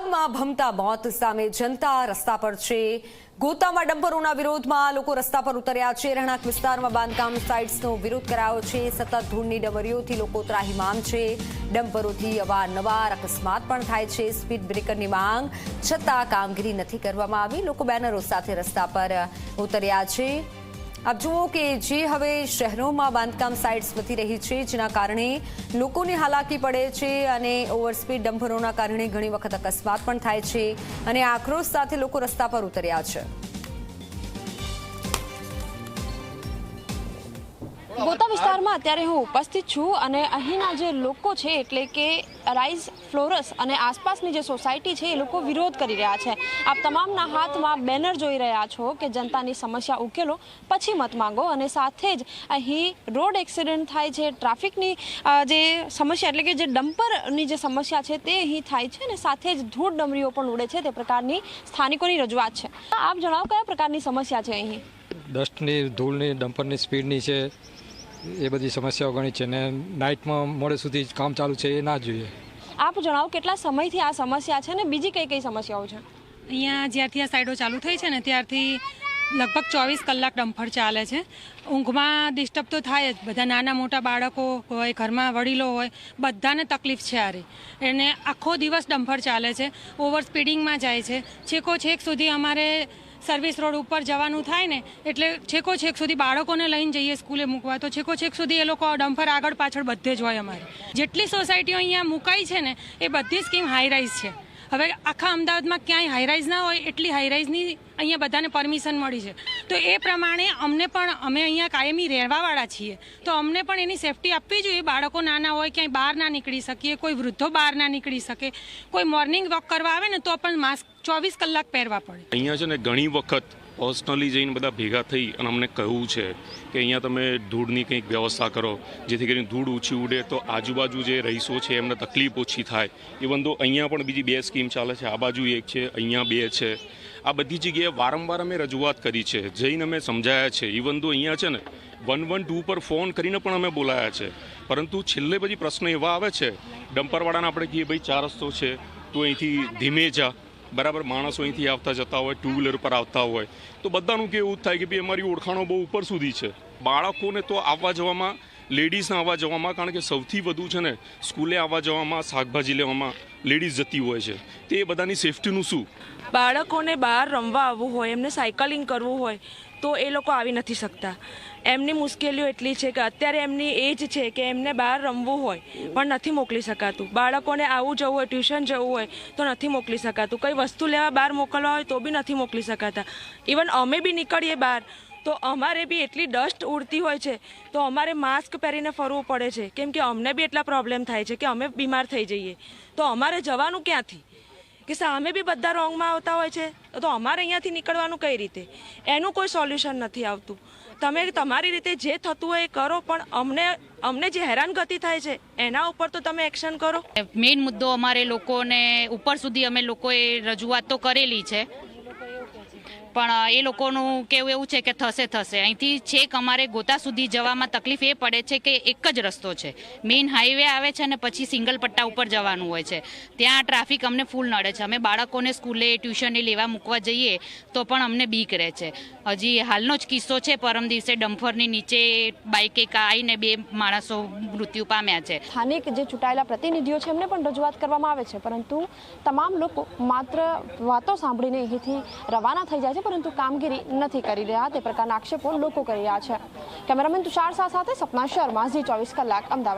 આગમાં ભમતા મોત સામે જનતા રસ્તા પર છે। ગોતામાં ડમ્પરોના વિરોધમાં લોકો રસ્તા પર ઉતર્યા છે। રહેણાંક વિસ્તારમાં બાંધકામ સાઇટ્સનો વિરોધ કરાયો છે। સતત ધૂળની ડમરીઓથી લોકો ત્રાહિમામ છે। ડમ્પરોથી અવારનવાર અકસ્માત પણ થાય છે। સ્પીડ બ્રેકરની માંગ છતાં કામગીરી નથી કરવામાં આવી। લોકો બેનરો સાથે રસ્તા પર ઉતર્યા છે। આપ જુઓ કે જે હવે શહેરોમાં બાંધકામ સાઇટ્સ વધી રહી છે, જેના કારણે લોકોને હાલાકી પડે છે અને ઓવરસ્પીડ ડમ્પરોના કારણે ઘણી વખત અકસ્માત પણ થાય છે અને આક્રોશ સાથે લોકો રસ્તા પર ઉતર્યા છે। ગોતા વિસ્તારમાં અત્યારે હું ઉપસ્થિત છું અને અહીંના જે લોકો છે એટલે કે રાઇઝ ફ્લોરસ અને આસપાસની જે સોસાયટી છે એ લોકો વિરોધ કરી રહ્યા છે। આપ તમામના હાથમાં બેનર જોઈ રહ્યા છો કે જનતાની સમસ્યા ઉકેલો પછી મત માંગો અને સાથે જ અહીં રોડ એક્સિડન્ટ થાય છે, ટ્રાફિકની જે સમસ્યા એટલે કે જે ડમ્પરની જે સમસ્યા છે તે અહીં થાય છે અને સાથે જ ધૂળ ડમરીઓ પણ ઉડે છે, તે પ્રકારની સ્થાનિકોની રજૂઆત છે। આપ જણાવો કયા પ્રકારની સમસ્યા છે અહીં? ડસ્ટની, ધૂળની, ડમ્પરની સ્પીડની છે, એ બધી સમસ્યાઓ ઘણી છે ને નાઇટમાં મોડે સુધી કામ ચાલુ છે એ ના જોઈએ। આપ જણાવો કેટલા સમયથી આ સમસ્યા છે ને બીજી કઈ કઈ સમસ્યાઓ છે? અહીંયા જ્યારથી આ સાઈડો ચાલુ થઈ છે ને ત્યારથી લગભગ 24 કલાક ડમ્પર ચાલે છે। ઊંઘમાં ડિસ્ટર્બ તો થાય જ, બધા નાના મોટા બાળકો હોય, ઘરમાં વડીલો હોય, બધાને તકલીફ છે આરી। એને આખો દિવસ ડમ્પર ચાલે છે, ઓવર સ્પીડિંગમાં જાય છે। છેક સુધી અમારે સર્વિસ રોડ ઉપર જવાનું થાય ને એટલે છેક સુધી બાળકોને લઈને જઈએ સ્કૂલે મૂકવા, તો છેક સુધી એ લોકો ડમ્પર આગળ પાછળ બધે જ હોય। અમારે જેટલી સોસાયટીઓ અહીંયા મુકાઈ છે ને એ બધી સ્કીમ હાઈરાઇઝ છે। હવે આખા અમદાવાદમાં ક્યાંય હાઈરાઇઝ ના હોય એટલી હાઈરાઇઝની અહીંયા બધાને પરમિશન મળી છે, તો એ પ્રમાણે અમને પણ, અમે અહીંયા કાયમી રહેવાવાળા છીએ તો અમને પણ એની સેફટી આપવી જોઈએ। બાળકો નાના હોય, ક્યાંય બહાર ના નીકળી શકીએ, કોઈ વૃદ્ધો બહાર ના નીકળી શકે, કોઈ મોર્નિંગ વોક કરવા આવે ને તો પણ માસ્ક 24 કલાક પહેરવા પડે। અહીંયા છે ને ઘણી વખત પર્સનલી જઈને બધા ભેગા થઈ અને અમને કહ્યું છે કે અહીંયા તમે ધૂળની કંઈક વ્યવસ્થા કરો જેથી કરીને ધૂળ ઓછી ઉડે તો આજુબાજુ જે રહીશો છે એમને તકલીફ ઓછી થાય। ઇવન તો અહીંયા પણ બીજી 2 સ્કીમ ચાલે છે, આ બાજુ 1 છે, અહીંયા 2 છે। આ બધી જગ્યાએ વારંવાર અમે રજૂઆત કરી છે, જઈને અમે સમજાયા છે। ઇવન તો અહીંયા છે ને 112 પર ફોન કરીને પણ અમે બોલાયા છે, પરંતુ છેલ્લે પછી પ્રશ્ન એવા આવે છે ડમ્પરવાળાને આપણે કહીએ ભાઈ 4 રસ્તો છે તો અહીંથી ધીમે જા, બરાબર, માણસો અહીંથી આવતા જતા હોય, 2 વ્હીલર પર આવતા હોય તો બધાનું કેવું થાય કે ભાઈ અમારી ઓળખાણો બહુ ઉપર સુધી છે। બાળકોને તો આવવા જવામાં, લેડીઝને આવવા જવામાં, કારણ કે સૌથી વધુ છે ને સ્કૂલે આવવા જવામાં, શાકભાજી લેવામાં લેડીઝ જતી હોય છે, તે બધાની સેફટીનું શું? બાળકોને બહાર રમવા આવવું હોય, એમને સાયકલિંગ કરવું હોય તો એ લોકો આવી નથી શકતા। એમની મુશ્કેલીઓ એટલી છે કે અત્યારે એમની એજ છે કે એમને બહાર રમવું હોય પણ નથી મોકલી શકાતું। બાળકોને આવું જવું હોય, ટ્યુશન જવું હોય તો નથી મોકલી શકાતું। કંઈ વસ્તુ લેવા બહાર મોકલવા હોય તો બી નથી મોકલી શકાતા। ઇવન અમે બી નીકળીએ બહાર તો અમારે બી એટલી ડસ્ટ ઉડતી હોય છે તો અમારે માસ્ક પહેરીને ફરવું પડે છે, કેમ કે અમને બી એટલા પ્રોબ્લેમ થાય છે કે અમે બીમાર થઈ જઈએ તો અમારે જવાનું ક્યાંથી? કે સામે બી બધા રોંગમાં આવતા હોય છે તો અમારે અહીંયાથી નીકળવાનું કઈ રીતે? એનું કોઈ સોલ્યુશન નથી આવતું। તમે તમારી રીતે જે થતું હોય એ કરો, પણ અમને જે હેરાનગતિ થાય છે એના ઉપર તો તમે એક્શન કરો। મેઇન મુદ્દો અમારે લોકોને ઉપર સુધી અમે લોકોએ રજૂઆત તો કરેલી છે, પણ એ લોકોનું કેવું એવું છે કે થશે। અહીંથી છેક અમારે ગોતા સુધી જવામાં તકલીફ એ પડે છે કે એક જ રસ્તો છે, મેઇન હાઈવે આવે છે અને પછી સિંગલ પટ્ટા ઉપર જવાનું હોય છે, ત્યાં ટ્રાફિક અમને ફૂલ નડે છે। અમે બાળકોને સ્કૂલે, ટ્યુશને લેવા મૂકવા જઈએ તો પણ અમને બીક રહે છે। હજી હાલનો જ કિસ્સો છે, પરમ દિવસે ડમ્પરની નીચે બાઇકે આવીને 2 માણસો મૃત્યુ પામ્યા છે। સ્થાનિક જે ચૂંટાયેલા પ્રતિનિધિઓ છે એમને પણ રજૂઆત કરવામાં આવે છે, પરંતુ તમામ લોકો માત્ર વાતો સાંભળીને અહીંથી રવાના થઈ જાય છે, પરંતુ કામગીરી નથી કરી રહ્યા, તે પ્રકારના આક્ષેપો લોકો કરી રહ્યા છે। કેમેરામેન તુષાર શાહ સાથે સપના શર્મા, ઝી 24 કલાક, અમદાવાદ।